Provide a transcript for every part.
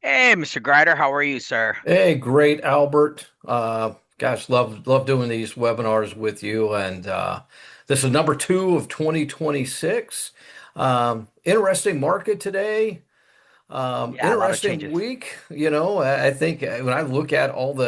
Hey, Mr. Grider, how are you, sir? Hey, great, Albert. Gosh, love doing these webinars with you. And this is number two of 2026. Interesting market today. Yeah, a lot of Interesting changes. week. I think when I look at all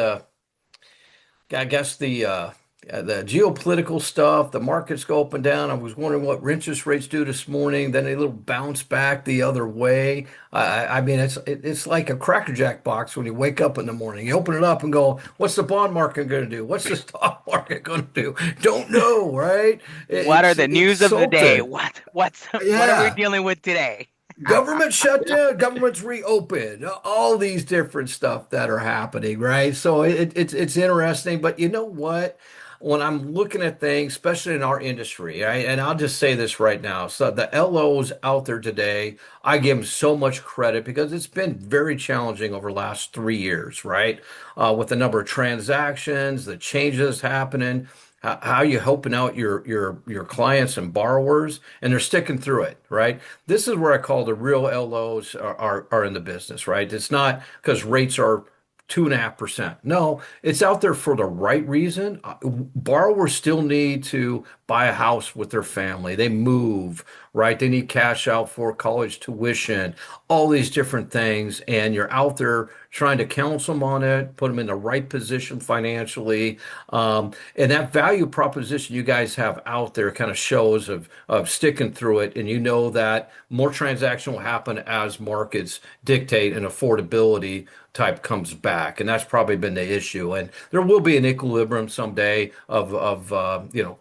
I guess the geopolitical stuff, the markets go up and down. I was wondering what interest rates do this morning. Then a little bounce back the other way. I mean, it's like a Cracker Jack box when you wake up in the morning. You open it up and go, "What's the bond market going to do? What's the stock market going to do? Don't know, right? What are the It's news of the day? something. What are we Yeah." dealing with today? Government shut down, governments reopened, all these different stuff that are happening, right? So it's interesting, but you know what? When I'm looking at things, especially in our industry, right? And I'll just say this right now. So the LOs out there today, I give them so much credit because it's been very challenging over the last 3 years, right? With the number of transactions, the changes happening, how you helping out your clients and borrowers, and they're sticking through it, right? This is where I call the real LOs are in the business, right? It's not because rates are 2.5%. No, it's out there for the right reason. Borrowers still need to buy a house with their family. They move, right? They need cash out for college tuition, all these different things. And you're out there trying to counsel them on it, put them in the right position financially. And that value proposition you guys have out there kind of shows of sticking through it. And you know that more transaction will happen as markets dictate and affordability type comes back. And that's probably been the issue. And there will be an equilibrium someday of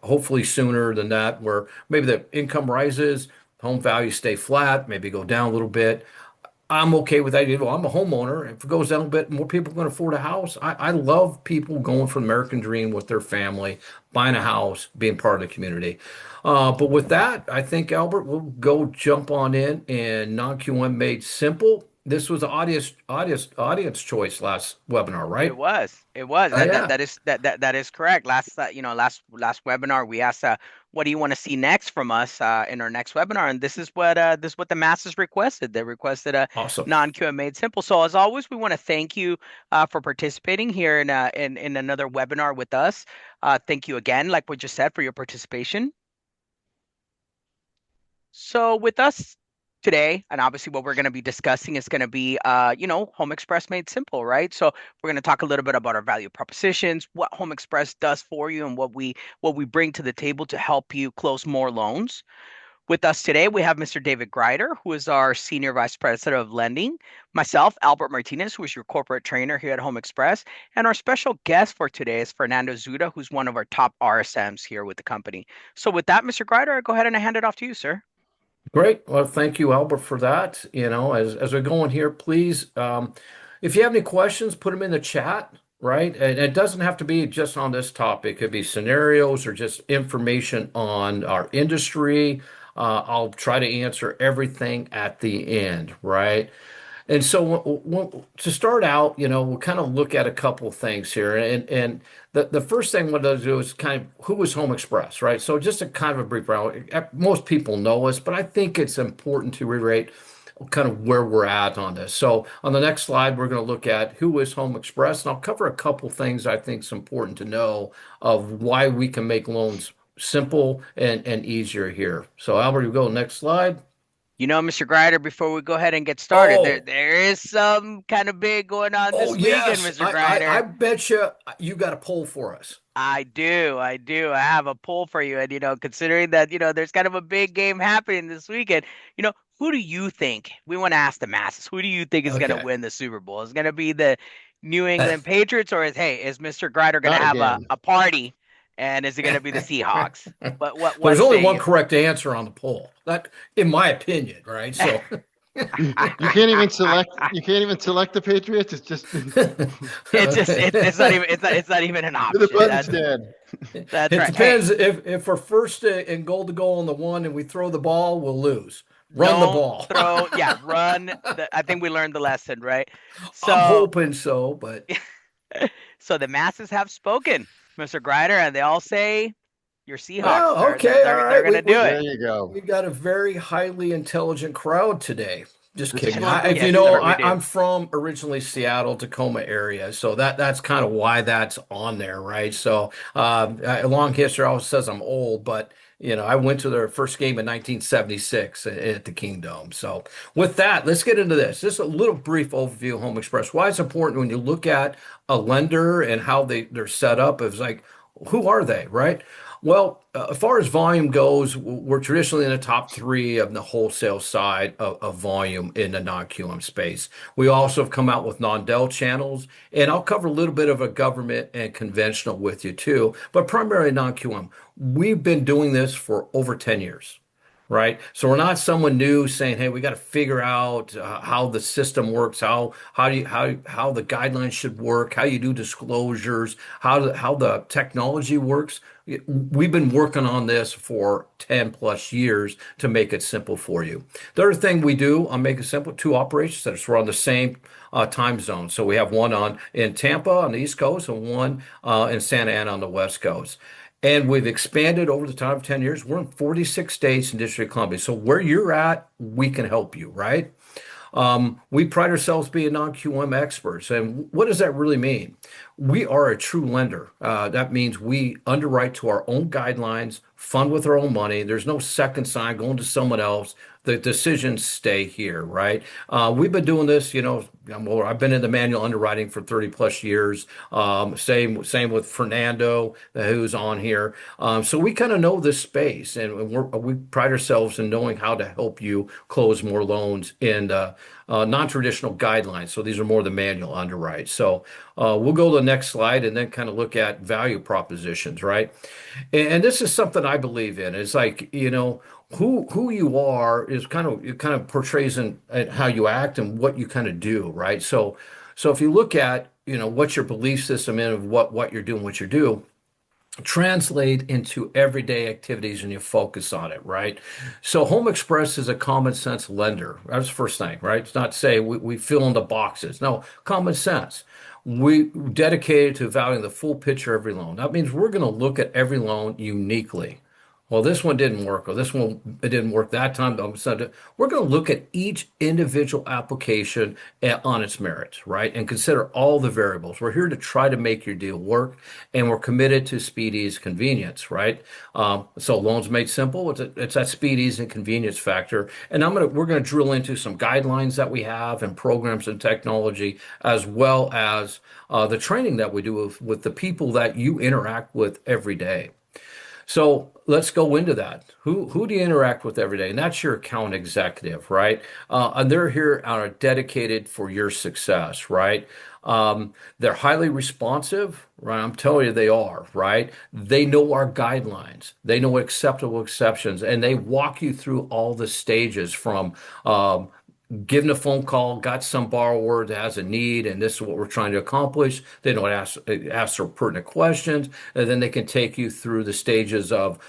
hopefully sooner than that, where maybe the income rises, home values stay flat, maybe go down a little bit. I'm okay with that. I'm a homeowner. If it goes down a bit, more people can afford a house. I love people going for the American dream with their family, buying a house, being part of the community. But with that, I think, Albert, we'll go jump on in and non-QM made simple. This was the audience choice last webinar, It right? was. It was. Oh yeah. That is correct. Last webinar we asked, what do you want to see next from us in our next webinar? And this is what the masses requested. They requested a Awesome. non-QA made simple. So as always, we want to thank you for participating here in another webinar with us. Thank you again, like we just said, for your participation. So with us today, and obviously what we're going to be discussing is going to be, HomeXpress made simple, right? So we're going to talk a little bit about our value propositions, what HomeXpress does for you, and what we bring to the table to help you close more loans. With us today, we have Mr. David Grider, who is our Senior Vice President of Lending, myself, Albert Martinez, who is your corporate trainer here at HomeXpress, and our special guest for today is Fernando Zuda, who's one of our top RSMs here with the company. So with that, Mr. Grider, I'll go ahead and hand it off to you, sir. Great. Well, thank you, Albert, for that. As we go in here, please, if you have any questions, put them in the chat, right? And it doesn't have to be just on this topic. It could be scenarios or just information on our industry. I'll try to answer everything at the end, right? And so to start out, we'll kind of look at a couple of things here. And the first thing we'll do is kind of who is Home Express, right? So just a kind of a brief round. Most people know us, but I think it's important to reiterate kind of where we're at on this. So on the next slide, we're going to look at who is Home Express, and I'll cover a couple things I think is important to know of why we can make loans simple and easier here. So Albert, you go next slide. Mr. Grider, before we go ahead and get started, there Oh, there is some kind of big going on Oh this weekend, yes, Mr. I Grider. bet you got a poll for us. I do. I have a poll for you, and considering that there's kind of a big game happening this weekend, who do you think? We want to ask the masses. Who do you think is going to Okay. win the Super Bowl? Is it going to be the New England Patriots, or is Mr. Grider going to Not have a, again. a party, and is it going to be the Seahawks? What There's only say one you? correct answer on the poll. That, in my opinion, right? So, You can't even select. You can't even select the Patriots. It's just It's not even it's not even an with a option. button That's stand. that's it right. Hey, depends if we're first and goal to goal on the one and we throw the ball, we'll lose. Run the don't ball. throw. Yeah, run. I think we learned the lesson, right? I'm So hoping so, but so the masses have spoken, Mr. Grider, and they all say your Seahawks. well, They're they're okay, all they're, they're right. gonna do There it. you go. We got a very highly intelligent crowd today. Just Just kidding. chilling. If you Yes, know, sir, we do. I'm from originally Seattle, Tacoma area, so that's kind of why that's on there, right? So, a long history always says I'm old, but I went to their first game in 1976 at the Kingdom. So, with that, let's get into this. Just a little brief overview of Home Express. Why it's important when you look at a lender and how they're set up. It's like, who are they, right? Well, as far as volume goes, we're traditionally in the top three of the wholesale side of volume in the non-QM space. We also have come out with non-Dell channels, and I'll cover a little bit of a government and conventional with you too, but primarily non-QM. We've been doing this for over 10 years. Right. So we're not someone new saying, "Hey, we got to figure out how the system works, how the guidelines should work, how you do disclosures, how the technology works." We've been working on this for 10 plus years to make it simple for you. The other thing we do on Make It Simple, two operations that are on the same time zone. So we have one on in Tampa on the East Coast and one in Santa Ana on the West Coast. And we've expanded over the time of 10 years. We're in 46 states and District of Columbia. So where you're at, we can help you, right? We pride ourselves being non-QM experts. And what does that really mean? We are a true lender. That means we underwrite to our own guidelines, fund with our own money. There's no second sign going to someone else. The decisions stay here, right? We've been doing this, well, I've been in the manual underwriting for 30 plus years. Same with Fernando, who's on here. So we kind of know this space, and we pride ourselves in knowing how to help you close more loans in non-traditional guidelines. So these are more the manual underwrite. So we'll go to the next slide and then kind of look at value propositions, right? And this is something I believe in. It's like, who you are is it kind of portrays in how you act and what you kind of do, right? So if you look at, what's your belief system in of what you're doing, what you do, translate into everyday activities and you focus on it, right? So Home Express is a common sense lender. That's the first thing, right? It's not say we fill in the boxes. No, common sense. We dedicated to valuing the full picture of every loan. That means we're going to look at every loan uniquely. Well, this one didn't work, or this one it didn't work that time. We're going to look at each individual application on its merits, right? And consider all the variables. We're here to try to make your deal work, and we're committed to speed, ease, convenience, right? So loans made simple. It's that speed, ease, and convenience factor. And we're going to drill into some guidelines that we have and programs and technology, as well as the training that we do with the people that you interact with every day. So let's go into that. Who do you interact with every day? And that's your account executive, right? And they're here are dedicated for your success, right? They're highly responsive, right? I'm telling you, they are, right? They know our guidelines. They know acceptable exceptions, and they walk you through all the stages from given a phone call, got some borrower that has a need, and this is what we're trying to accomplish. They don't ask their pertinent questions, and then they can take you through the stages of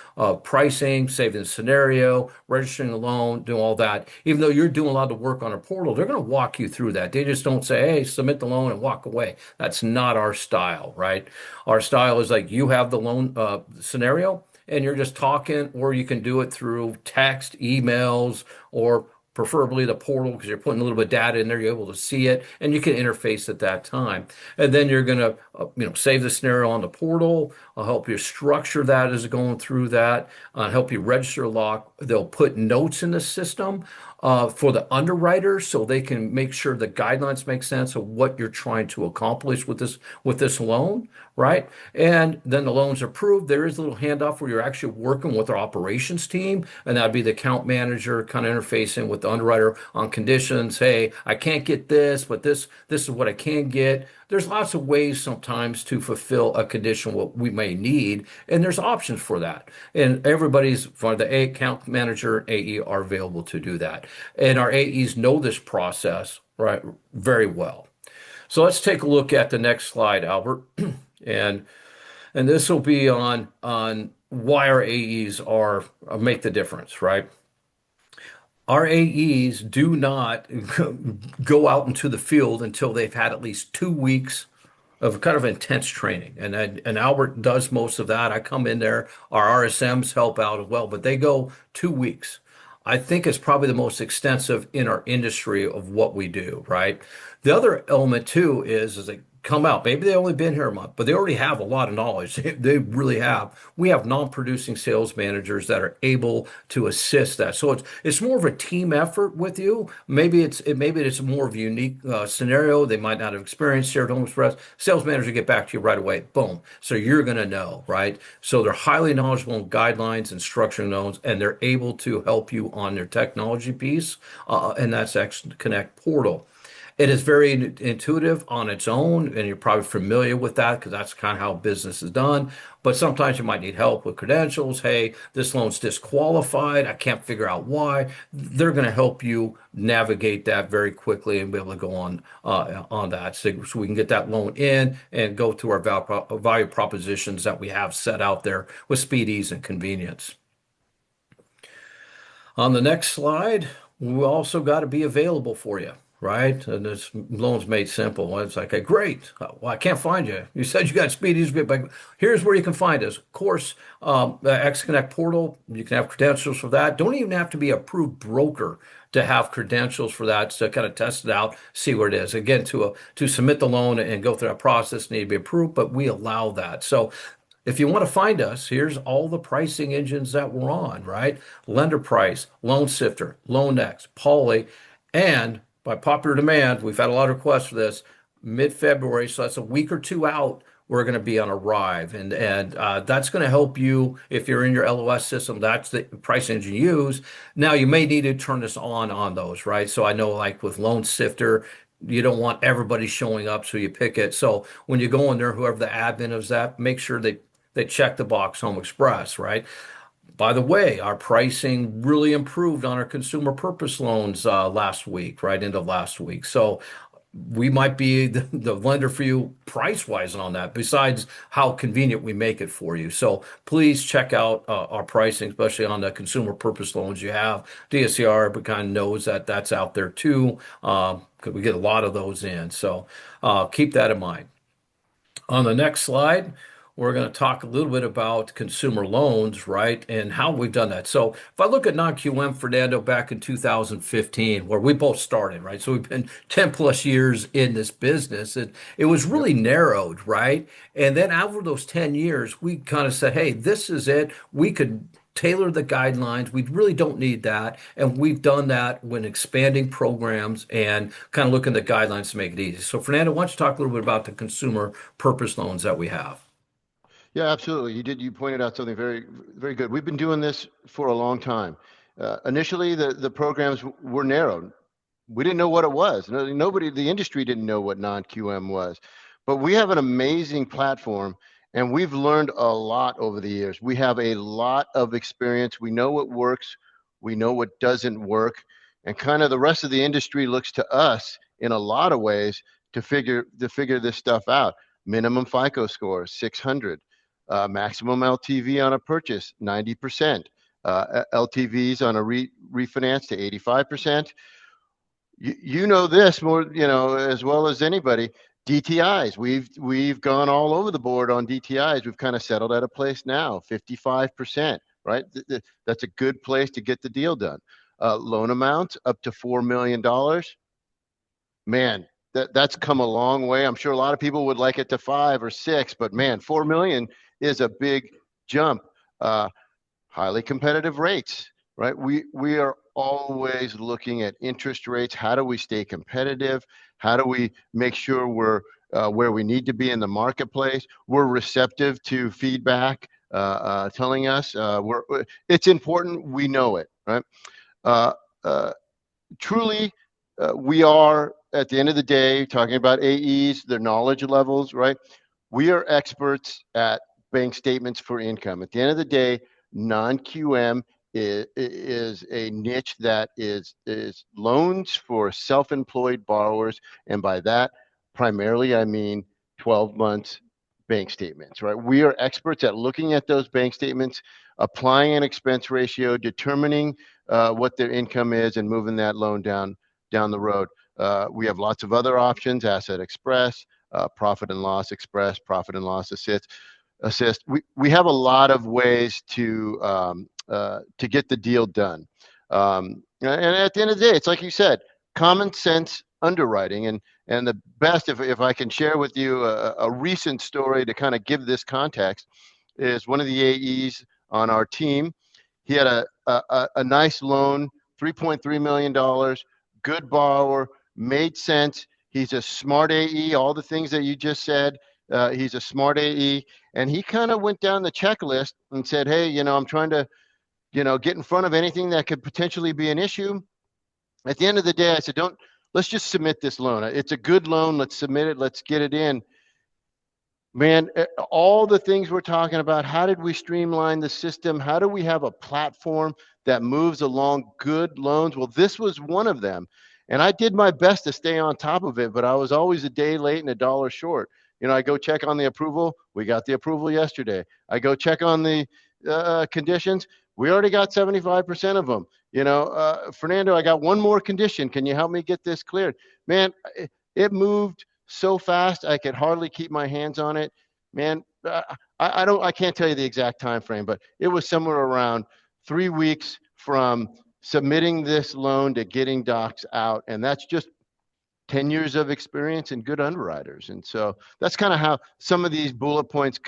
pricing, saving the scenario, registering the loan, doing all that. Even though you're doing a lot of the work on a portal, they're going to walk you through that. They just don't say, "Hey, submit the loan and walk away." That's not our style, right? Our style is like you have the loan scenario, and you're just talking, or you can do it through text, emails, or preferably the portal because you're putting a little bit of data in there. You're able to see it and you can interface at that time. And then you're going to, save the scenario on the portal. I'll help you structure that as going through that, help you register lock. They'll put notes in the system for the underwriters so they can make sure the guidelines make sense of what you're trying to accomplish with this loan, right? And then the loan's approved. There is a little handoff where you're actually working with our operations team, and that'd be the account manager kind of interfacing with the underwriter on conditions. Hey, I can't get this, but this is what I can get. There's lots of ways sometimes to fulfill a condition what we may need, and there's options for that. And everybody's for the account manager and AE are available to do that. And our AEs know this process right very well. So let's take a look at the next slide, Albert. And this will be on why our AEs are make the difference, right? Our AEs do not go out into the field until they've had at least 2 weeks of kind of intense training. And Albert does most of that. I come in there. Our RSMs help out as well, but they go 2 weeks. I think it's probably the most extensive in our industry of what we do, right? The other element too is they come out. Maybe they only been here a month, but they already have a lot of knowledge. They really have. We have non-producing sales managers that are able to assist that. So it's more of a team effort with you. Maybe it's more of a unique scenario. They might not have experienced shared home express. Sales manager get back to you right away. Boom. So you're going to know, right? So they're highly knowledgeable in guidelines and structuring those, and they're able to help you on their technology piece, and that's X Connect Portal. It is very intuitive on its own, and you're probably familiar with that because that's kind of how business is done. But sometimes you might need help with credentials. Hey, this loan's disqualified. I can't figure out why. They're going to help you navigate that very quickly and be able to go on that, so we can get that loan in and go through our value propositions that we have set out there with speed, ease, and convenience. On the next slide, we also got to be available for you, right? And this loan's made simple. It's like, hey, great. Well, I can't find you. You said you got speedies, but here's where you can find us. Of course, the XConnect portal, you can have credentials for that. Don't even have to be an approved broker to have credentials for that to kind of test it out, see where it is. Again, to submit the loan and go through that process, need to be approved, but we allow that. So if you want to find us, here's all the pricing engines that we're on, right? Lender Price, Loan Sifter, LoanX, Poly, and by popular demand, we've had a lot of requests for this, mid-February, so that's a week or two out, we're going to be on Arrive. And that's going to help you if you're in your LOS system. That's the price engine you use. Now, you may need to turn this on those, right? So I know like with Loan Sifter, you don't want everybody showing up, so you pick it. So when you go in there, whoever the admin is that, make sure they check the box HomeXpress, right? By the way, our pricing really improved on our consumer purpose loans last week, right into last week. So we might be the lender for you price wise on that, besides how convenient we make it for you. So please check out our pricing, especially on the consumer purpose loans you have. DSCR but kind of knows that that's out there too, because we get a lot of those in. So keep that in mind. On the next slide, we're going to talk a little bit about consumer loans, right, and how we've done that. So if I look at non-QM, Fernando, back in 2015, where we both started, right? So we've been 10 plus years in this business, and it was Yep. really narrowed, right? And then over those 10 years, we kind of said, hey, this is it. We could tailor the guidelines. We really don't need that. And we've done that when expanding programs and kind of looking at the guidelines to make it easy. So, Fernando, why don't you talk a little bit about the consumer purpose loans that we have? Yeah, absolutely. You did. You pointed out something very, very good. We've been doing this for a long time. Initially, the programs were narrowed. We didn't know what it was. Nobody, the industry didn't know what non-QM was. But we have an amazing platform, and we've learned a lot over the years. We have a lot of experience. We know what works. We know what doesn't work, and kind of the rest of the industry looks to us in a lot of ways to figure this stuff out. Minimum FICO score 600, maximum LTV on a purchase 90%, LTVs on a refinance to 85%. You know this more, as well as anybody. DTIs, we've gone all over the board on DTIs. We've kind of settled at a place now, 55%, right? That's a good place to get the deal done. Loan amounts up to $4 million. Man, that's come a long way. I'm sure a lot of people would like it to 5 or 6, but man, 4 million is a big jump. Uh, Highly competitive rates, right? We are always looking at interest rates. How do we stay competitive? How do we make sure we're where we need to be in the marketplace? We're receptive to feedback, telling us it's important. We know it, right? Uh, uh, Truly, we are at the end of the day talking about AEs, their knowledge levels, right? We are experts at bank statements for income. At the end of the day, non-QM is a niche that is loans for self-employed borrowers, and by that, primarily I mean 12 months bank statements, right? We are experts at looking at those bank statements, applying an expense ratio, determining what their income is, and moving that loan down the road. We have lots of other options: Asset Express, Profit and Loss Express, Profit and Loss Assist. We have a lot of ways to get the deal done. And at the end of the day, it's like you said, common sense underwriting. And the best, if I can share with you a recent story to kind of give this context, is one of the AEs on our team. He had a nice loan, $3.3 million, good borrower, made sense. He's a smart AE, all the things that you just said. He's a smart AE. And he kind of went down the checklist and said, hey, I'm trying to, get in front of anything that could potentially be an issue. At the end of the day, I said, let's just submit this loan. It's a good loan. Let's submit it. Let's get it in. Man, all the things we're talking about, how did we streamline the system? How do we have a platform that moves along good loans? Well, this was one of them. And I did my best to stay on top of it, but I was always a day late and a dollar short. I go check on the approval. We got the approval yesterday. I go check on the conditions. We already got 75% of them. Fernando, I got one more condition. Can you help me get this cleared? Man, it moved so fast I could hardly keep my hands on it. Man, I can't tell you the exact time frame, but it was somewhere around 3 weeks from submitting this loan to getting docs out, and that's just 10 years of experience and good underwriters. And so that's kind of how some of these bullet points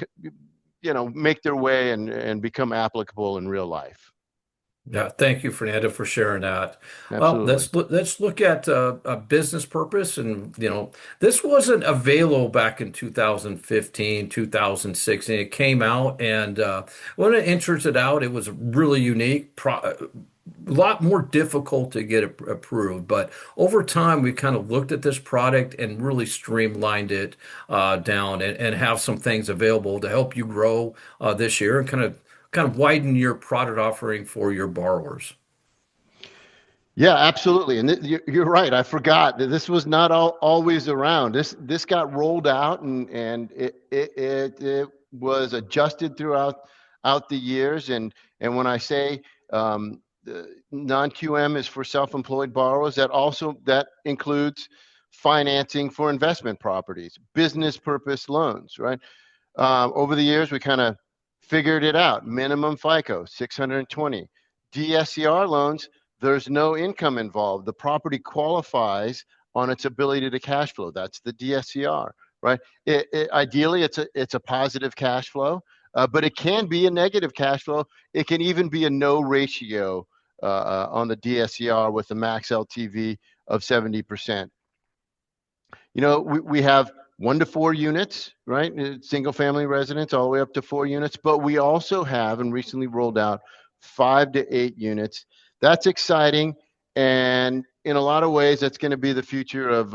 make their way and become applicable in real life. Yeah, thank you, Fernando, for sharing that. Well, Absolutely. let's look at a business purpose, and this wasn't available back in 2015, 2016. It came out, and when it entered it out, it was really unique. A lot more difficult to get it approved, but over time we kind of looked at this product and really streamlined it down and have some things available to help you grow this year and kind of widen your product offering for your borrowers. Yeah, absolutely. And you're right. I forgot that this was not always around. This got rolled out, and it was adjusted throughout the years. And when I say non-QM is for self-employed borrowers, that includes financing for investment properties, business purpose loans, right? Over the years, we kind of figured it out. Minimum FICO, 620. DSCR loans, there's no income involved. The property qualifies on its ability to cash flow. That's the DSCR, right? Ideally, it's a positive cash flow, but it can be a negative cash flow. It can even be a no ratio on the DSCR with a max LTV of 70%. We have 1 to 4 units, right? Single family residence all the way up to 4 units, but we also have and recently rolled out 5 to 8 units. That's exciting, and in a lot of ways, that's going to be the future of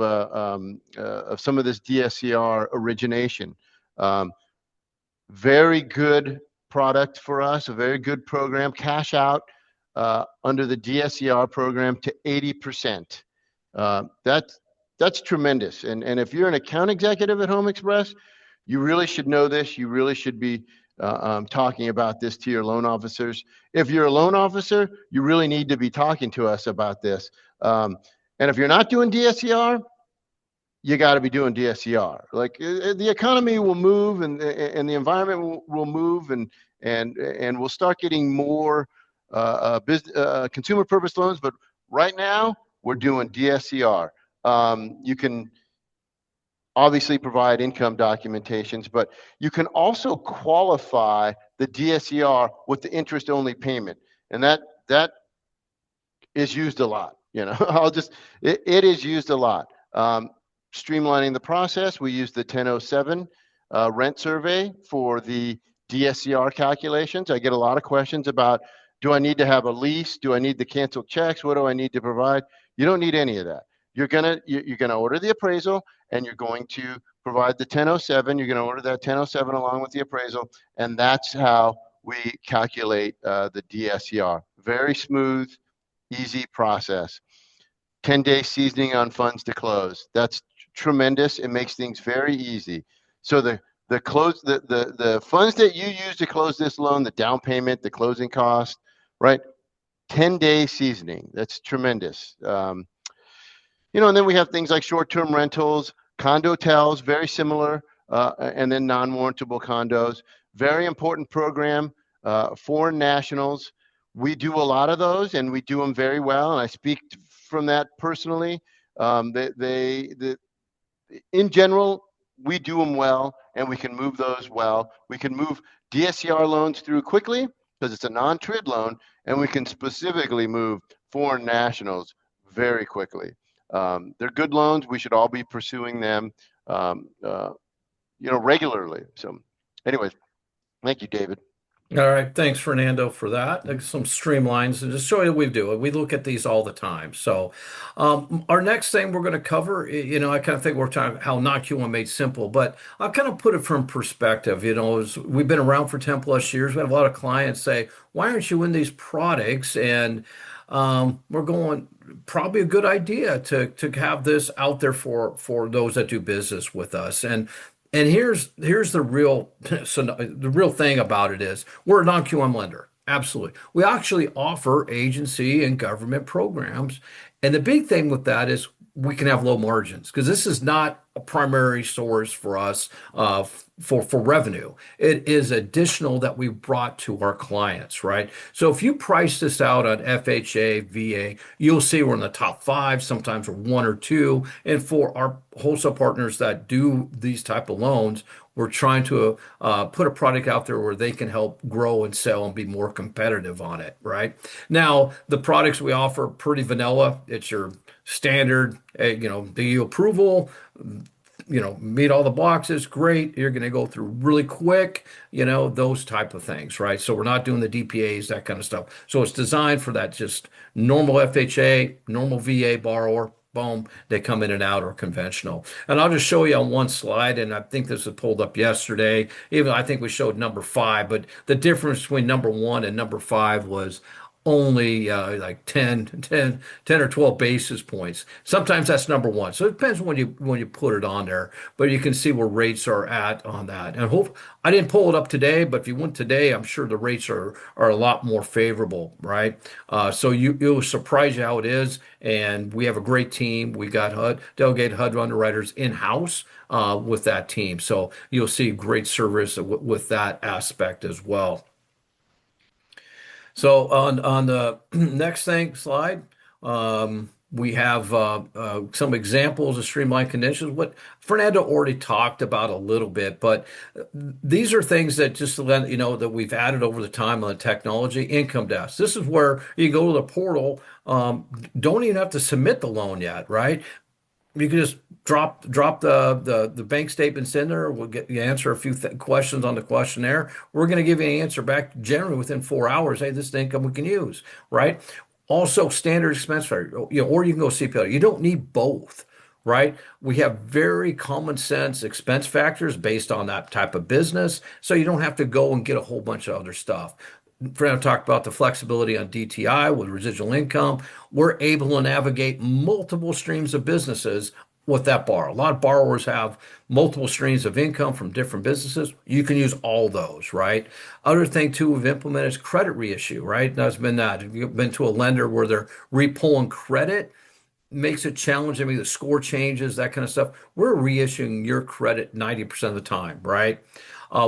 some of this DSCR origination. Very good product for us, a very good program. Cash out under the DSCR program to 80%. That's tremendous. And if you're an account executive at HomeXpress, you really should know this. You really should be talking about this to your loan officers. If you're a loan officer, you really need to be talking to us about this. And if you're not doing DSCR, you got to be doing DSCR. Like the economy will move, and the environment will move, and we'll start getting more consumer purpose loans. But right now, we're doing DSCR. You can obviously provide income documentations, but you can also qualify the DSCR with the interest only payment. And that is used a lot. It is used a lot. Streamlining the process, we use the 1007 rent survey for the DSCR calculations. I get a lot of questions about, do I need to have a lease? Do I need the canceled checks? What do I need to provide? You don't need any of that. You're gonna order the appraisal, and you're going to provide the 1007. You're going to order that 1007 along with the appraisal, and that's how we calculate the DSCR. Very smooth, easy process. 10-day seasoning on funds to close. That's tremendous. It makes things very easy. So the funds that you use to close this loan, the down payment, the closing cost, right? 10-day seasoning. That's tremendous. And then we have things like short-term rentals, condo tels, very similar, and then non-warrantable condos. Very important program. Foreign nationals, We do a lot of those, and we do them very well. And I speak from that personally. They in general, we do them well, and we can move those well. We can move DSCR loans through quickly because it's a non-TRID loan, and we can specifically move foreign nationals very quickly. They're good loans. We should all be pursuing them, um, uh, regularly. So, anyways, thank you, David. All right, thanks, Fernando, for that. Like some streamlines and just show you what we do. We look at these all the time. So, our next thing we're going to cover, I kind of think we're talking how not Q1 made simple, but I'll kind of put it from perspective. We've been around for 10 plus years. We have a lot of clients say, "Why aren't you in these products?" And we're going, probably a good idea to have this out there for those that do business with us. And here's the real so the real thing about it is we're a non-QM lender. Absolutely. We actually offer agency and government programs. And the big thing with that is we can have low margins because this is not a primary source for us for revenue. It is additional that we brought to our clients, right? So if you price this out on FHA, VA, you'll see we're in the top five, sometimes we're one or two. And for our wholesale partners that do these type of loans, we're trying to put a product out there where they can help grow and sell and be more competitive on it, right? Now, the products we offer pretty vanilla. It's your standard, do you approval? Meet all the boxes, great. You're going to go through really quick, those type of things, right? So we're not doing the DPAs, that kind of stuff. So it's designed for that just normal FHA, normal VA borrower. Boom, they come in and out or conventional. And I'll just show you on one slide, and I think this was pulled up yesterday. Even I think we showed number five, but the difference between number one and number five was only like 10 or 12 basis points. Sometimes that's number one. So it depends when you put it on there, but you can see where rates are at on that. And hope I didn't pull it up today, but if you went today, I'm sure the rates are a lot more favorable, right? So it'll surprise you how it is. And we have a great team. We got delegated HUD underwriters in-house with that team. So you'll see great service with that aspect as well. So on the next thing slide, we have some examples of streamlined conditions. What Fernando already talked about a little bit, but these are things that just to let you know that we've added over the time on the technology. Income desk. This is where you go to the portal. Don't even have to submit the loan yet, right? You can just drop the bank statements in there. We'll get you answer a few questions on the questionnaire. We're going to give you an answer back generally within 4 hours. Hey, this is the income we can use, right? Also, standard expense factor, or you can go CPL. You don't need both, right? We have very common sense expense factors based on that type of business, so you don't have to go and get a whole bunch of other stuff. Fernando talked about the flexibility on DTI with residual income. We're able to navigate multiple streams of businesses with that borrower. A lot of borrowers have multiple streams of income from different businesses. You can use all those, right? Other thing too we've implemented is credit reissue, right? That's been that. If you've been to a lender where they're repulling credit, makes it challenging. I mean, the score changes, that kind of stuff. We're reissuing your credit 90% of the time, right?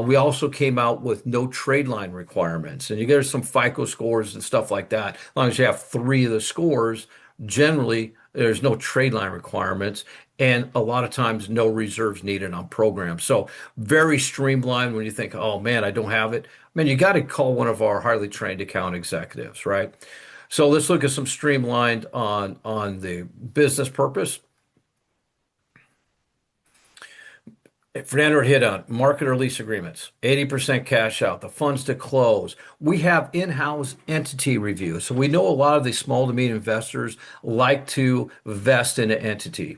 We also came out with no trade line requirements, and you get some FICO scores and stuff like that. As long as you have three of the scores, generally there's no trade line requirements, and a lot of times no reserves needed on programs. So very streamlined when you think, oh man, I don't have it. Man, you got to call one of our highly trained account executives, right? So let's look at some streamlined on the business purpose. Fernando hit on market or lease agreements, 80% cash out, the funds to close. We have in-house entity review. So we know a lot of these small to medium investors like to invest in an entity.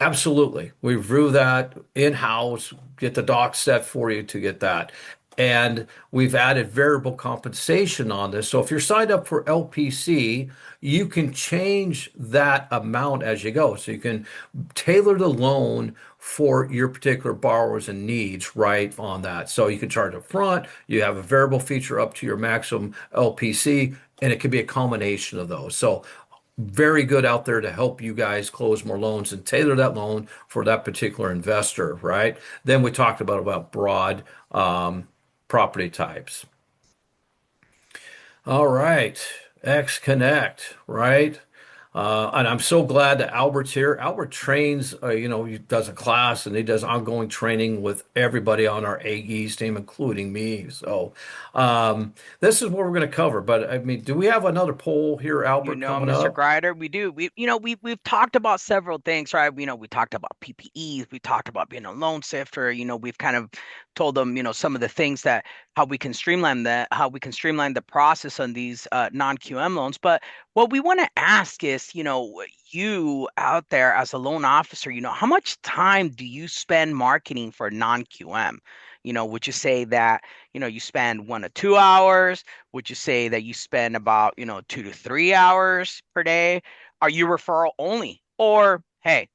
Absolutely. We review that in-house, get the docs set for you to get that. And we've added variable compensation on this. So if you're signed up for LPC, you can change that amount as you go. So you can tailor the loan for your particular borrowers and needs right on that. So you can charge up front, you have a variable feature up to your maximum LPC, and it can be a combination of those. So very good out there to help you guys close more loans and tailor that loan for that particular investor, right? Then we talked about broad property types. All right. X Connect, right? And I'm so glad that Albert's here. Albert trains, he does a class and he does ongoing training with everybody on our AEs team, including me. So, this is what we're going to cover. But I mean, do we have another poll here, You Albert, know, coming Mr. up? Grider, we do. We've talked about several things, right? We talked about PPEs, we talked about being a loan sifter. We've kind of told them, some of the things that how we can streamline the process on these non-QM loans. But what we want to ask is, you out there as a loan officer, how much time do you spend marketing for non-QM? Would you say that, you spend 1 to 2 hours? Would you say that you spend about, 2 to 3 hours per day? Are you referral only? Or, hey,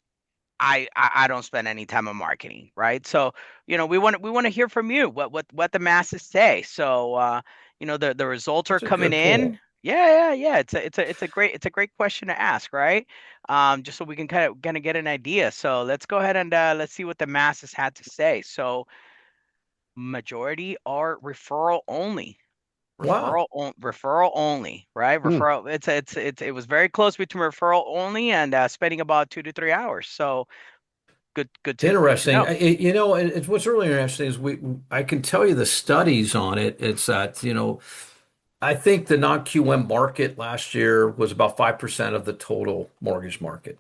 I don't spend any time on marketing, right? So, we want to hear from you, what the masses say. So, the results are That's a coming good in. poll. Yeah, yeah, yeah. It's a great question to ask, right? Just so we can kind of get an idea. So let's go ahead and let's see what the masses had to say. So majority are referral only. Wow. Referral only, right? Hmm. Referral. It was very close between referral only and spending about 2 to 3 hours. So good to Interesting. know. What's really interesting is I can tell you the studies on it. It's that, I think the non-QM market last year was about 5% of the total mortgage market.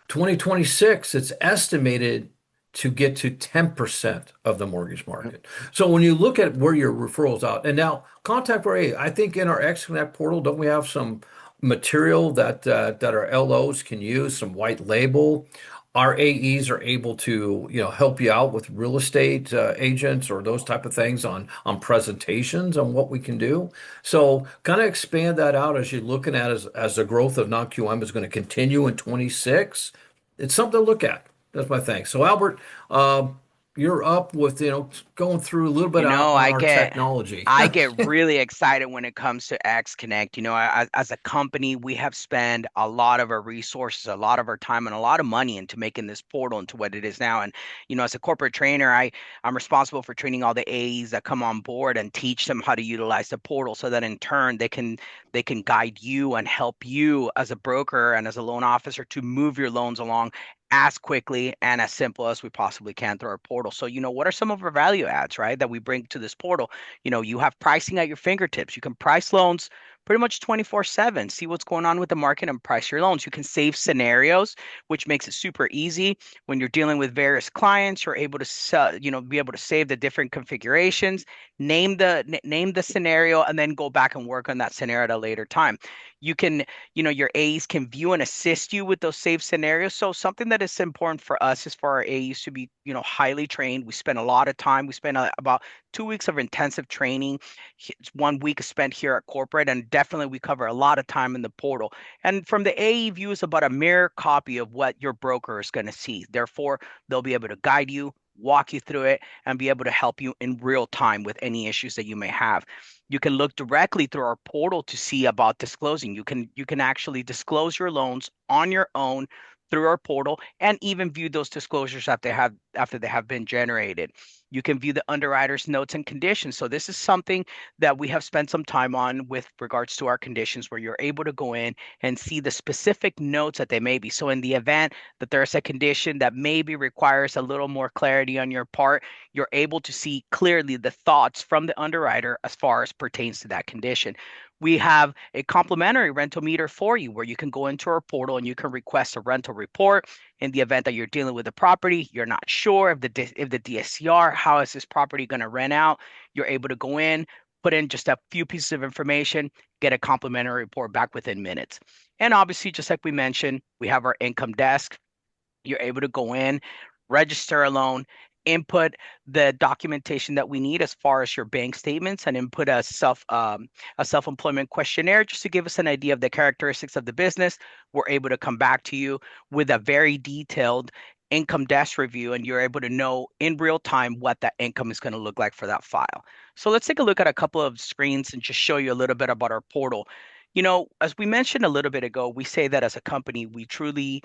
2026, it's estimated to get to 10% of the mortgage market. So when you look at where your referrals out, and now Contact RA, I think in our XConnect portal, don't we have some material that our LOs can use, some white label? Our AEs are able to, help you out with real estate agents or those type of things on presentations on what we can do. So kind of expand that out as you're looking at as the growth of non-QM is going to continue in 26. It's something to look at. That's my thing. So Albert, you're up with going through a little bit You out know, on I our get technology. I get really excited when it comes to X Connect. As a company, we have spent a lot of our resources, a lot of our time, and a lot of money into making this portal into what it is now. And as a corporate trainer, I'm responsible for training all the A's that come on board and teach them how to utilize the portal, so that in turn they can guide you and help you as a broker and as a loan officer to move your loans along as quickly and as simple as we possibly can through our portal. So, what are some of our value adds, right, that we bring to this portal? You have pricing at your fingertips. You can price loans pretty much 24/7. See what's going on with the market and price your loans. You can save scenarios, which makes it super easy when you're dealing with various clients. You're able to, be able to save the different configurations, name the scenario, and then go back and work on that scenario at a later time. You can, your A's can view and assist you with those saved scenarios. So something that is important for us is for our A's to be, highly trained. We spend a lot of time. We spend about 2 weeks of intensive training. It's 1 week spent here at corporate, and definitely we cover a lot of time in the portal. And from the AE view is about a mirror copy of what your broker is going to see. Therefore, they'll be able to guide you, walk you through it, and be able to help you in real time with any issues that you may have. You can look directly through our portal to see about disclosing. You can actually disclose your loans on your own through our portal, and even view those disclosures after they have been generated. You can view the underwriter's notes and conditions. So this is something that we have spent some time on with regards to our conditions, where you're able to go in and see the specific notes that they may be. So in the event that there's a condition that maybe requires a little more clarity on your part, you're able to see clearly the thoughts from the underwriter as far as pertains to that condition. We have a complimentary rental meter for you, where you can go into our portal and you can request a rental report in the event that you're dealing with a property. You're not sure if the DSCR, how is this property going to rent out? You're able to go in, put in just a few pieces of information, get a complimentary report back within minutes. And obviously, just like we mentioned, we have our income desk. You're able to go in, register a loan, input the documentation that we need as far as your bank statements, and input a self-employment questionnaire just to give us an idea of the characteristics of the business. We're able to come back to you with a very detailed income desk review, and you're able to know in real time what that income is going to look like for that file. So let's take a look at a couple of screens and just show you a little bit about our portal. As we mentioned a little bit ago, we say that as a company, we truly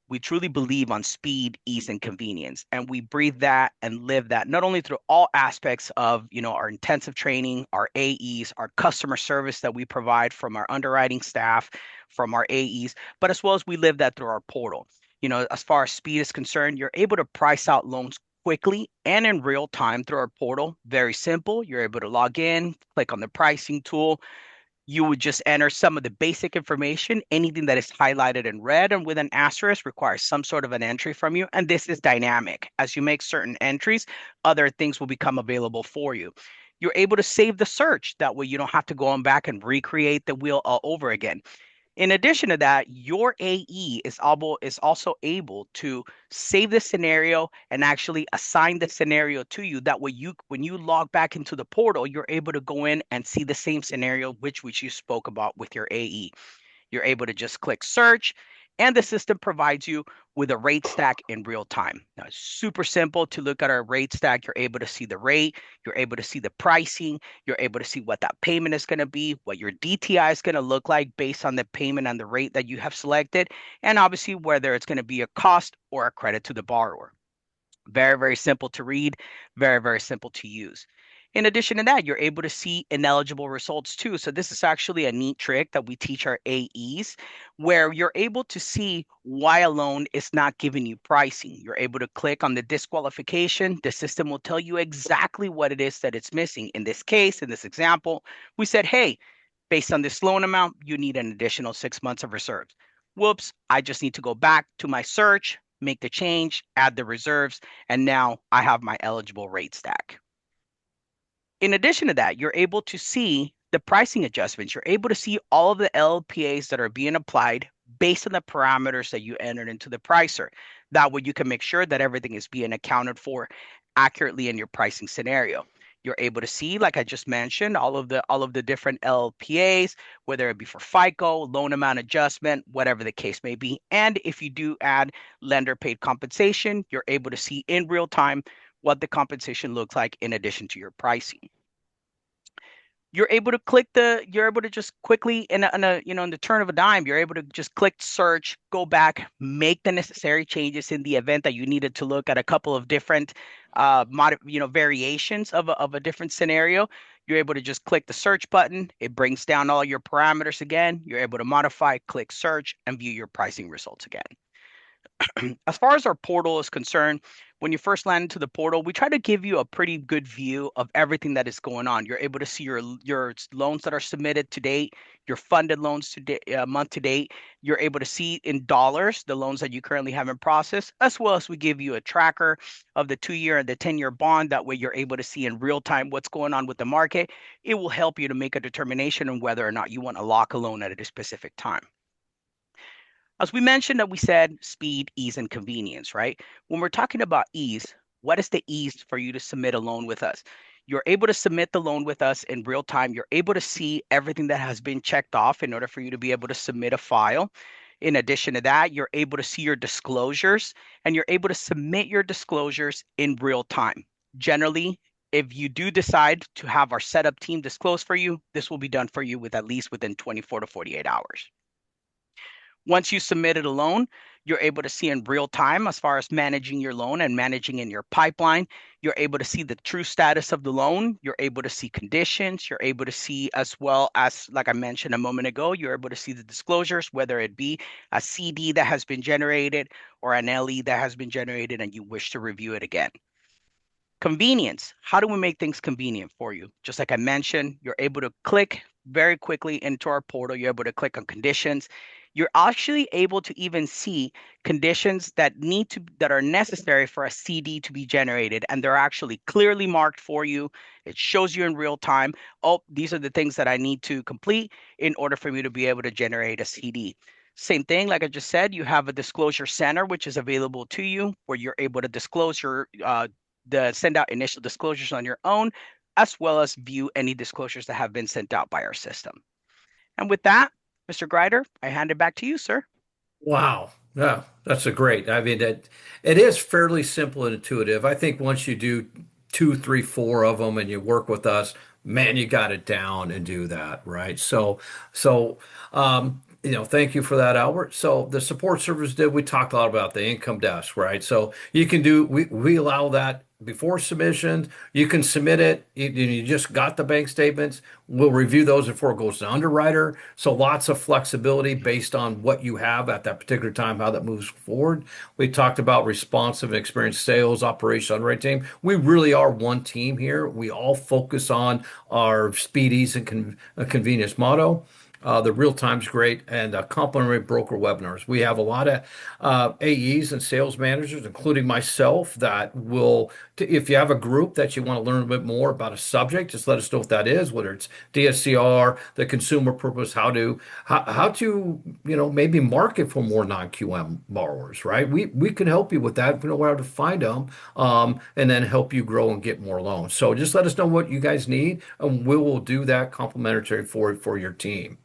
We truly believe on speed, ease, and convenience, and we breathe that and live that not only through all aspects of our intensive training, our AEs, our customer service that we provide from our underwriting staff, from our AEs, but as well as we live that through our portal. As far as speed is concerned, you're able to price out loans quickly and in real time through our portal. Very simple. You're able to log in, click on the pricing tool, you would just enter some of the basic information. Anything that is highlighted in red and with an asterisk requires some sort of an entry from you. And this is dynamic. As you make certain entries, other things will become available for you. You're able to save the search. That way you don't have to go on back and recreate the wheel all over again. In addition to that, your AE is also able to save the scenario and actually assign the scenario to you. That way, when you log back into the portal, you're able to go in and see the same scenario which you spoke about with your AE. You're able to just click search, and the system provides you with a rate stack in real time. Now, it's super simple to look at our rate stack. You're able to see the rate, you're able to see the pricing, you're able to see what that payment is going to be, what your DTI is going to look like based on the payment and the rate that you have selected, and obviously whether it's going to be a cost or a credit to the borrower. Very, very simple to read, very, very simple to use. In addition to that, you're able to see ineligible results too. So this is actually a neat trick that we teach our AEs where you're able to see why a loan is not giving you pricing. You're able to click on the disqualification. The system will tell you exactly what it is that it's missing. In this case, in this example, we said, hey, based on this loan amount, you need an additional 6 months of reserves. Whoops, I just need to go back to my search, make the change, add the reserves, and now I have my eligible rate stack. In addition to that, you're able to see the pricing adjustments. You're able to see all of the LPAs that are being applied based on the parameters that you entered into the pricer. That way you can make sure that everything is being accounted for accurately in your pricing scenario. You're able to see, like I just mentioned, all of the different LPAs, whether it be for FICO, loan amount adjustment, whatever the case may be. And if you do add lender paid compensation, you're able to see in real time what the compensation looks like in addition to your pricing. You're able to just quickly in the turn of a dime, you're able to just click search, go back, make the necessary changes in the event that you needed to look at a couple of different variations of a different scenario. You're able to just click the search button. It brings down all your parameters again. You're able to modify, click search, and view your pricing results again. As far as our portal is concerned, when you first land into the portal, we try to give you a pretty good view of everything that is going on. You're able to see your loans that are submitted to date, your funded loans to date, month to date. You're able to see in dollars the loans that you currently have in process, as well as we give you a tracker of the 2-year and the 10-year bond. That way, you're able to see in real time what's going on with the market. It will help you to make a determination on whether or not you want to lock a loan at a specific time. As we mentioned that we said speed, ease, and convenience, right? When we're talking about ease, what is the ease for you to submit a loan with us? You're able to submit the loan with us in real time. You're able to see everything that has been checked off in order for you to be able to submit a file. In addition to that, you're able to see your disclosures and you're able to submit your disclosures in real time. Generally, if you do decide to have our setup team disclose for you, this will be done for you with at least within 24 to 48 hours. Once you submitted a loan, you're able to see in real time as far as managing your loan and managing in your pipeline. You're able to see the true status of the loan. You're able to see conditions. You're able to see, as well as, like I mentioned a moment ago, you're able to see the disclosures, whether it be a CD that has been generated or an LE that has been generated and you wish to review it again. Convenience. How do we make things convenient for you? Just like I mentioned, you're able to click very quickly into our portal. You're able to click on conditions. You're actually able to even see conditions that are necessary for a CD to be generated, and they're actually clearly marked for you. It shows you in real time. Oh, these are the things that I need to complete in order for me to be able to generate a CD. Same thing, like I just said, you have a disclosure center which is available to you, where you're able to disclose send out initial disclosures on your own, as well as view any disclosures that have been sent out by our system. And with that, Mr. Grider, I hand it back to you, sir. Wow. Yeah, that's a great. I mean, it is fairly simple and intuitive. I think once you do two, three, four of them and you work with us, man, you got it down and do that, right? So, Thank you for that, Albert. So the support service did, we talked a lot about the income desk, right? So you can do, we allow that before submission. You can submit it. You just got the bank statements. We'll review those before it goes to underwriter. So lots of flexibility based on what you have at that particular time, how that moves forward. We talked about responsive and experienced sales, operation, underwriting team. We really are one team here. We all focus on our speed, ease, and convenience motto. The real time's great, and complimentary broker webinars. We have a lot of AEs and sales managers, including myself, that will, if you have a group that you want to learn a bit more about a subject, just let us know what that is, whether it's DSCR, the consumer purpose, how to maybe market for more non-QM borrowers, right? We can help you with that. We know where to find them, and then help you grow and get more loans. So just let us know what you guys need, and we will do that complimentary for your team.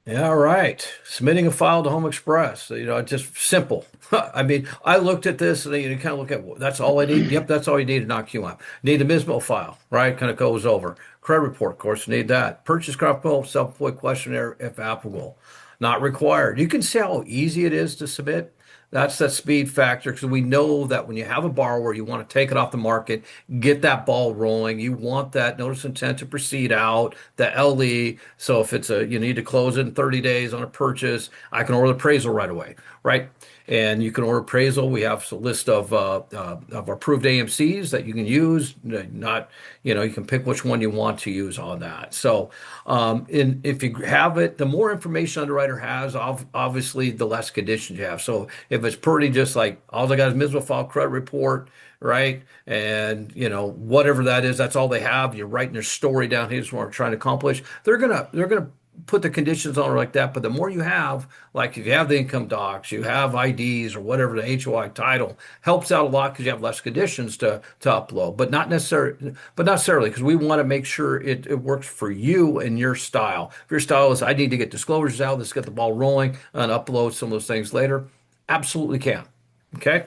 Yeah, all right. Submitting a file to HomeXpress. Just simple. I mean, I looked at this and you kind of look at, well, that's all I need. Yep, that's all you need to knock you out. Need a MISMO file, right? Kind of goes over. Credit report, of course, need that. Purchase crop self-employed questionnaire if applicable. Not required. You can see how easy it is to submit. That's that speed factor because we know that when you have a borrower, you want to take it off the market, get that ball rolling. You want that notice of intent to proceed out, the LE. So if you need to close in 30 days on a purchase, I can order the appraisal right away, right? And you can order appraisal. We have a list of approved AMCs that you can use. Not, you can pick which one you want to use on that. So, if you have it, the more information underwriter has, obviously, the less conditions you have. So, if it's pretty just like all I got is miserable file credit report, right? And whatever that is, that's all they have. You're writing their story down. Here's what we're trying to accomplish. They're gonna put the conditions on it like that. But the more you have, like if you have the income docs, you have IDs or whatever, the HOI title helps out a lot because you have less conditions to upload, but not necessarily because we want to make sure it works for you and your style. If your style is I need to get disclosures out, let's get the ball rolling and upload some of those things later, absolutely can. Okay.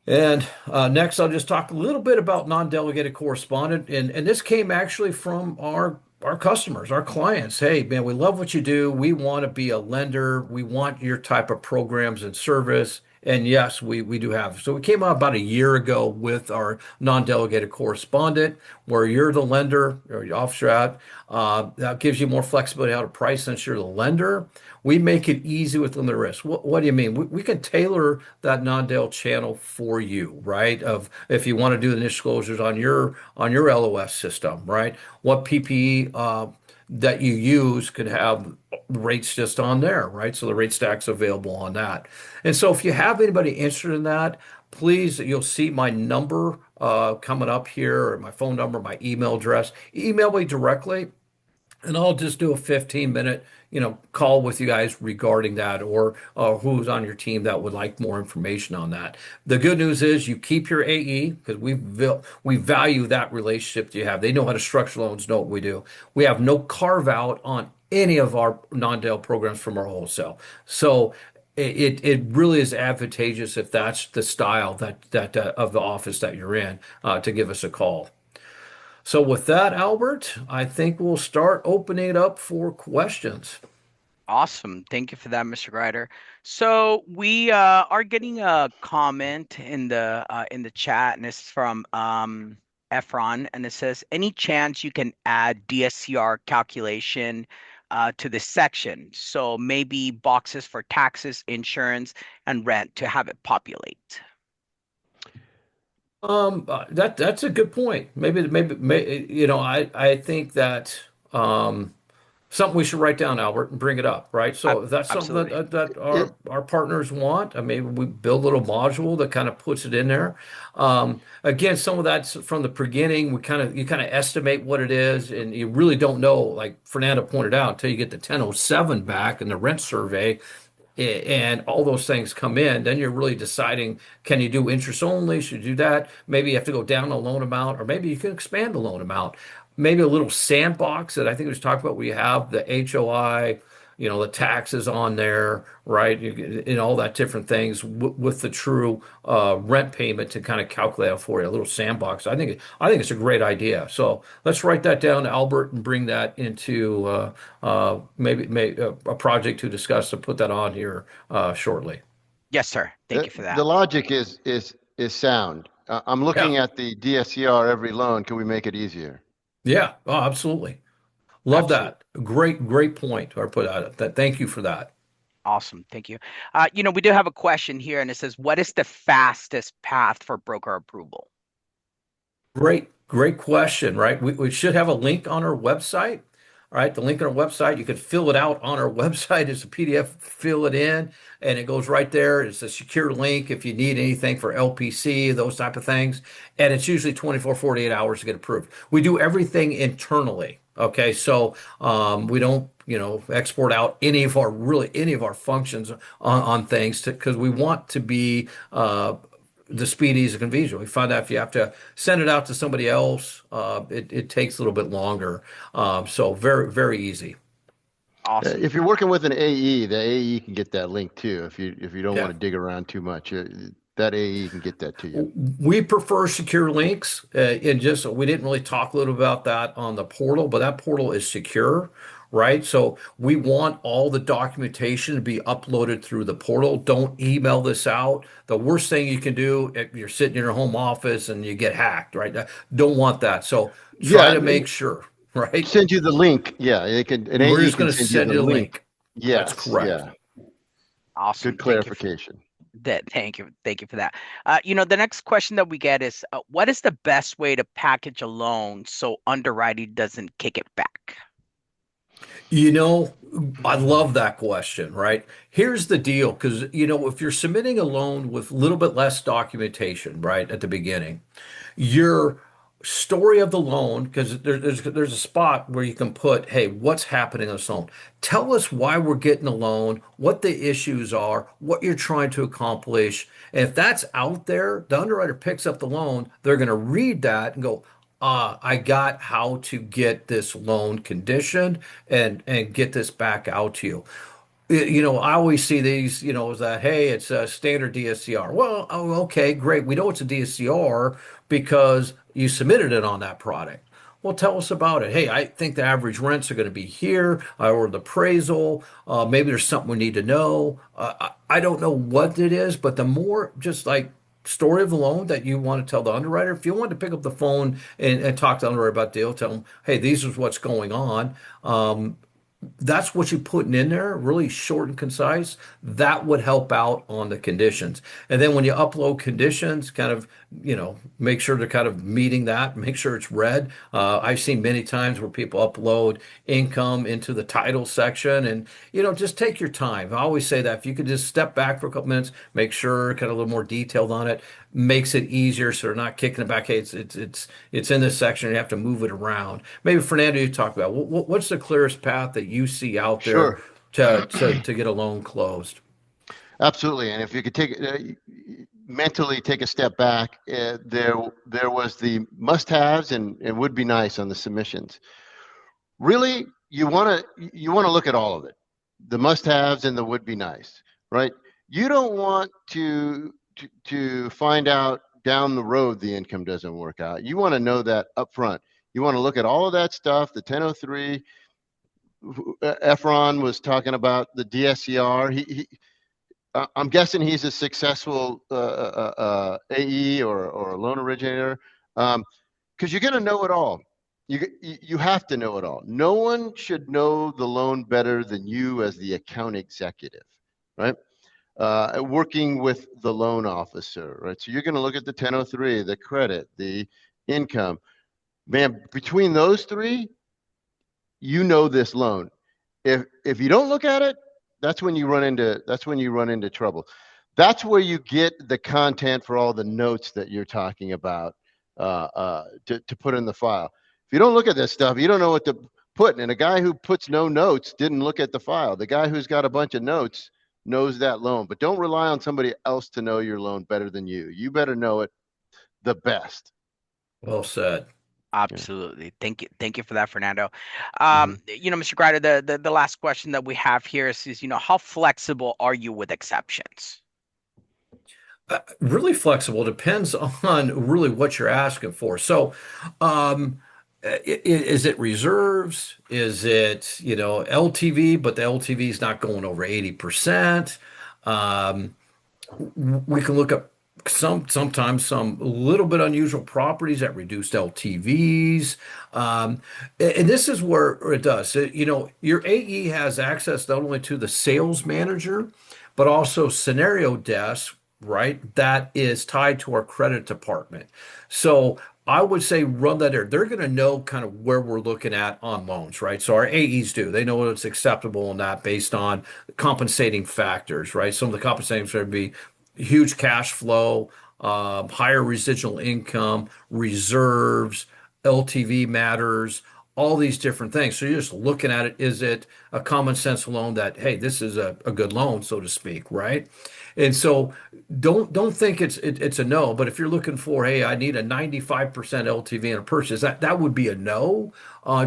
And next, I'll just talk a little bit about non-delegated correspondent, and this came actually from our customers, our clients. Hey, man, we love what you do. We want to be a lender. We want your type of programs and service. And yes, we do have. So we came out about a year ago with our non-delegated correspondent, where you're the lender or your officer out. That gives you more flexibility how to price since you're the lender. We make it easy with limited risk. What do you mean? We can tailor that non-del channel for you, right? Of if you want to do the disclosures on your LOS system, right? What PPE that you use could have rates just on there, right? So the rate stack's available on that. And so if you have anybody interested in that, please, you'll see my number coming up here, or my phone number, my email address. Email me directly and I'll just do a 15-minute, call with you guys regarding that, or who's on your team that would like more information on that. The good news is you keep your AE because we value that relationship that you have. They know how to structure loans, know what we do. We have no carve out on any of our non-del programs from our wholesale. So it really is advantageous if that's the style that of the office that you're in to give us a call. So with that, Albert, I think we'll start opening it up for questions. Awesome. Thank you for that, Mr. Grider. So we are getting a comment in the chat, and it's from Efron, and it says, "Any chance you can add DSCR calculation to this section? So maybe boxes for taxes, insurance, and rent to have it populate." That's a good point. I think that something we should write down, Albert, and bring it up, right? So if that's something Absolutely. that It, our partners want, I mean, we build a little module that kind of puts it in there. Again, some of that's from the beginning. You kind of estimate what it is, and you really don't know, like Fernando pointed out, until you get the 1007 back and the rent survey and all those things come in, then you're really deciding, can you do interest only? Should you do that? Maybe you have to go down a loan amount, or maybe you can expand the loan amount. Maybe a little sandbox that I think we was talking about. We have the HOI, the taxes on there, right? And all that different things with the true rent payment to kind of calculate out for you, a little sandbox. I think it's a great idea. So let's write that down, Albert, and bring that into maybe a project to discuss and put that on here shortly. Yes, sir. Thank you for The that. logic is sound. I'm Yeah, looking at the DSCR every loan. Can we make it easier? yeah, oh, absolutely. Love Absolutely. that. Great point. Or put out that. Thank you for that. Awesome. Thank you. We do have a question here, and it says, what is the fastest path for broker approval? Great question, right? We should have a link on our website. All right, the link on our website, you can fill it out on our website as a PDF, fill it in, and it goes right there. It's a secure link if you need anything for LPC, those type of things. And it's usually 24, 48 hours to get approved. We do everything internally. Okay, so we don't, export out any of our functions on things because we want to be the speed, ease, and convenience. We find out if you have to send it out to somebody else, it takes a little bit longer. So very easy. Awesome. If you're working with an AE, the AE can get that link too. If you don't want Yeah. to dig around too much, that AE can get that to you. We prefer secure links, and just we didn't really talk a little about that on the portal, but that portal is secure, right? So we want all the documentation to be uploaded through the portal. Don't email this out. The worst thing you can do if you're sitting in your home office and you get hacked, right? Don't want that. So try Yeah, to make sure, right? send you the link. Yeah, an We're AE just can going to send you send the you a link. link. That's Yes, correct. yeah. Good Awesome. Thank you for clarification. that. Thank you. Thank you for that. The next question that we get is, what is the best way to package a loan so underwriting doesn't kick it back? You know, I love that question, right? Here's the deal, because if you're submitting a loan with a little bit less documentation, right, at the beginning, your story of the loan, because there's a spot where you can put, hey, what's happening on this loan? Tell us why we're getting a loan, what the issues are, what you're trying to accomplish. And if that's out there, the underwriter picks up the loan, they're going to read that and go, I got how to get this loan conditioned and get this back out to you. I always see these, is that, hey, it's a standard DSCR. Well, oh, okay, great. We know it's a DSCR because you submitted it on that product. Well, tell us about it. Hey, I think the average rents are going to be here. I ordered the appraisal. Maybe there's something we need to know. I don't know what it is, but the more just like story of the loan that you want to tell the underwriter, if you want to pick up the phone and talk to the underwriter about the deal, tell them, hey, these is what's going on. That's what you're putting in there, really short and concise. That would help out on the conditions. And then when you upload conditions, kind of, make sure they're kind of meeting that, make sure it's read. I've seen many times where people upload income into the title section and, just take your time. I always say that if you could just step back for a couple minutes, make sure kind of a little more detailed on it, makes it easier so they're not kicking it back. Hey, it's in this section. You have to move it around. Maybe Fernando, you talk about what's the clearest path that you see out there Sure. to get a loan closed? Absolutely. And if you could mentally take a step back, there was the must-haves and would be nice on the submissions. Really, you want to look at all of it, the must-haves and the would be nice, right? You don't want to find out down the road the income doesn't work out. You want to know that up front. You want to look at all of that stuff, the 1003. Efron was talking about the DSCR. I'm guessing he's a successful AE or a loan originator, because you're going to know it all. You have to know it all. No one should know the loan better than you as the account executive, right? Working with the loan officer, right? So you're going to look at the 1003, the credit, the income. Man, between those three, you know this loan. If you don't look at it, that's when you run into trouble. That's where you get the content for all the notes that you're talking about to put in the file. If you don't look at this stuff, you don't know what to put. And a guy who puts no notes didn't look at the file. The guy who's got a bunch of notes knows that loan. But don't rely on somebody else to know your loan better than you. You better know it the best. Well said. Yeah. Absolutely. Thank you for that, Fernando. Hmm. Mr. Grider, the last question that we have here is, how flexible are you with exceptions? Really flexible. Depends on really what you're asking for. So, is it reserves? Is it, LTV, but the LTV is not going over 80%? Um, we can look up sometimes some little bit unusual properties at reduced LTVs. And this is where it does. Your AE has access not only to the sales manager, but also scenario desk, right? That is tied to our credit department. So I would say run that there. They're going to know kind of where we're looking at on loans, right? So our AEs do. They know what's acceptable and that based on compensating factors, right? Some of the compensating factors would be huge cash flow, higher residual income, reserves, LTV matters, all these different things. So you're just looking at it. Is it a common sense loan that, hey, this is a good loan, so to speak, right? And so don't think it's a no. But if you're looking for, hey, I need a 95% LTV in a purchase, that would be a no,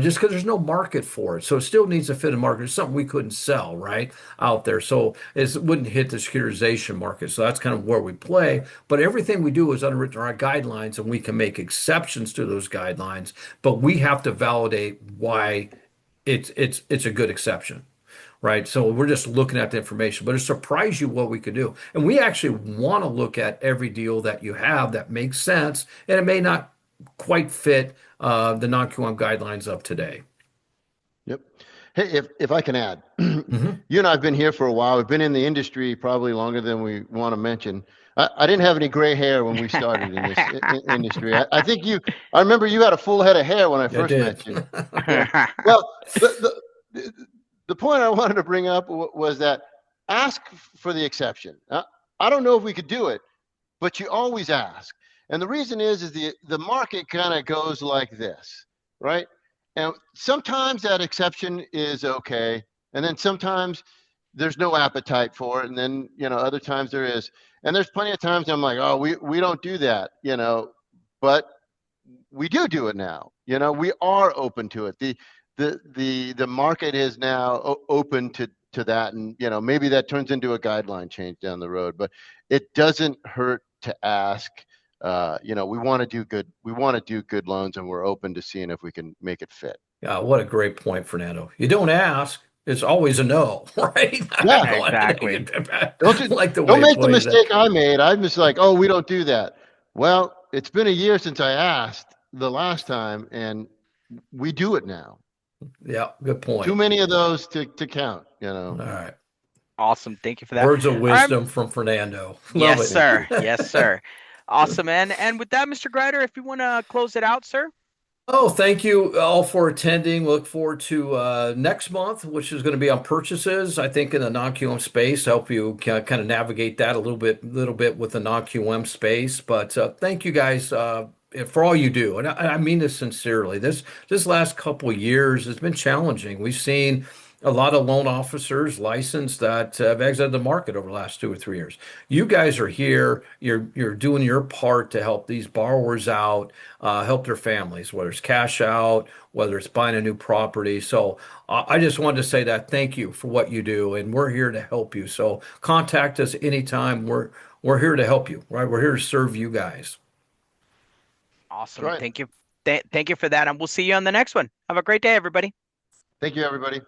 just because there's no market for it. So it still needs to fit a market. It's something we couldn't sell right out there. So it wouldn't hit the securitization market. So that's kind of where we play. But everything we do is underwritten in our guidelines, and we can make exceptions to those guidelines. But we have to validate why it's a good exception, right? So we're just looking at the information, but it surprised you what we could do. And we actually want to look at every deal that you have that makes sense, and it may not quite fit the non-QM guidelines of today. Yep. Hey, if I can add, Hmm. you and I've been here for a while. We've been in the industry probably longer than we want to mention. I didn't have any gray hair when we started in this industry. I think I remember you had a full head of hair when I I first did. met you. Yeah. Well, the point I wanted to bring up was that ask for the exception. I don't know if we could do it, but you always ask. And the reason is the market kind of goes like this, right? And sometimes that exception is okay, and then sometimes there's no appetite for it, and then other times there is. And there's plenty of times I'm like, oh, we don't do that, but we do it now. We are open to it. The market is now open to that, and maybe that turns into a guideline change down the road, but it doesn't hurt to ask. We want to do good. We want to do good loans, and we're open to seeing if we can make it fit. Yeah, what a great point, Fernando. You don't ask, it's always a no, right? I Yeah. don't want to take Exactly. it back. Don't I like the don't way it make the plays that. mistake I made. I'm just like, oh, we don't do that. Well, it's been a year since I asked the last time, and we do it now. Yeah, good Too point. many of those to count. All right. Awesome. Thank you for that. Words of All right. wisdom from Fernando. Love Yes, it. Thank sir. you. Yes, sir. Awesome. And with that, Mr. Grider, if you want to close it out, sir. Oh, thank you all for attending. Look forward to next month, which is going to be on purchases. I think in the non-QM space, help you kind of navigate that a little bit with the non-QM space. But thank you guys for all you do, and I mean this sincerely. This last couple of years has been challenging. We've seen a lot of loan officers licensed that have exited the market over the last 2 or 3 years. You guys are here. You're doing your part to help these borrowers out, help their families, whether it's cash out, whether it's buying a new property. So I just wanted to say that thank you for what you do, and we're here to help you. So contact us anytime. We're here to help you, right? We're here to serve you guys. That's Awesome. right. Thank you. Thank you for that. And we'll see you on the next one. Have a great day, everybody. Thank you, everybody.